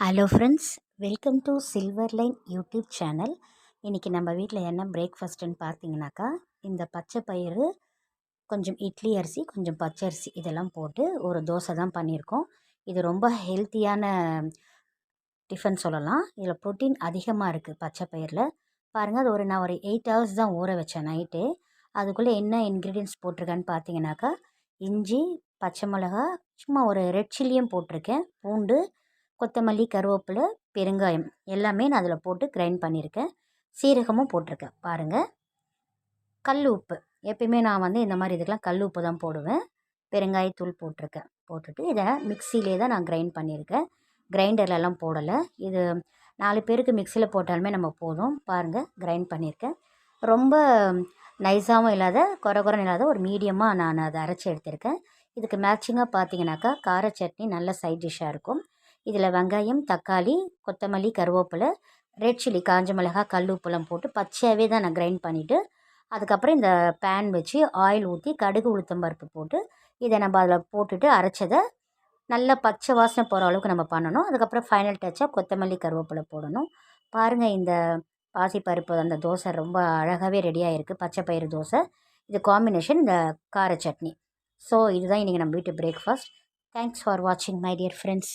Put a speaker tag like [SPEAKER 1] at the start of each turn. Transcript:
[SPEAKER 1] Hello friends, welcome to silver line YouTube channel. இன்றைக்கி நம்ம வீட்டில் என்ன பிரேக்ஃபாஸ்ட்டுன்னு பார்த்தீங்கன்னாக்கா, இந்த பச்சை பயிறு, கொஞ்சம் இட்லி அரிசி, கொஞ்சம் பச்சரிசி இதெல்லாம் போட்டு ஒரு தோசை தான் பண்ணியிருக்கோம். இது ரொம்ப ஹெல்த்தியான டிஃபன் சொல்லலாம். இதில் ப்ரோட்டீன் அதிகமாக இருக்குது பச்சை பயிரில். பாருங்கள், அது நான் ஒரு 8 ஹவர்ஸ் தான் ஊற வச்சேன் நைட்டே. அதுக்குள்ளே என்ன இன்க்ரீடியன்ட்ஸ் போட்டிருக்கேன்னு பார்த்தீங்கன்னாக்கா, இஞ்சி, பச்சை மிளகா, சும்மா ஒரு ரெட் சில்லியும் போட்டிருக்கேன், பூண்டு, கொத்தமல்லி, கருவேப்பிலை, பெருங்காயம் எல்லாமே நான் அதில் போட்டு கிரைண்ட் பண்ணியிருக்கேன். சீரகமும் போட்டிருக்கேன் பாருங்கள். கல் உப்பு, எப்பயுமே நான் இந்த மாதிரி இதுக்கெலாம் கல் உப்பு தான் போடுவேன். பெருங்காயத்தூள் போட்டிருக்கேன். போட்டுட்டு இதை மிக்சியிலே தான் நான் கிரைண்ட் பண்ணியிருக்கேன், கிரைண்டர்லலாம் போடலை. இது 4 பேருக்கு மிக்சியில் போட்டாலுமே நம்ம போதும். பாருங்கள், கிரைண்ட் பண்ணியிருக்கேன். ரொம்ப நைஸாகவும் இல்லாத, குறன்னு இல்லாத ஒரு மீடியமாக நான் அதை அரைச்சி எடுத்திருக்கேன். இதுக்கு மேட்சிங்காக பார்த்தீங்கன்னாக்கா கார சட்னி நல்ல சைட் டிஷ்ஷாக இருக்கும். இதில் வெங்காயம், தக்காளி, கொத்தமல்லி, கருவேப்பிலை, ரெட் சில்லி, காஞ்ச மிளகாய், கல் உப்புலாம் போட்டு பச்சையாகவே தான் நான் கிரைண்ட் பண்ணிவிட்டு, அதுக்கப்புறம் இந்த பேன் வச்சு ஆயில் ஊற்றி கடுகு உளுத்தம் பருப்பு போட்டு இதை நம்ம அதில் போட்டுட்டு அரைச்சதை நல்லா பச்சை வாசனை போகிற அளவுக்கு நம்ம பண்ணணும். அதுக்கப்புறம் ஃபைனல் டச்சாக கொத்தமல்லி, கருவேப்பிலை போடணும். பாருங்கள், இந்த பாசிப்பருப்பு அந்த தோசை ரொம்ப அழகாகவே ரெடியாக இருக்குது. பச்சை பயிறு தோசை, இது காம்பினேஷன் இந்த கார சட்னி. ஸோ இதுதான் இன்றைக்கி நம்ம வீட்டு பிரேக்ஃபாஸ்ட். தேங்க்ஸ் ஃபார் வாட்சிங் மை டியர் ஃப்ரெண்ட்ஸ்.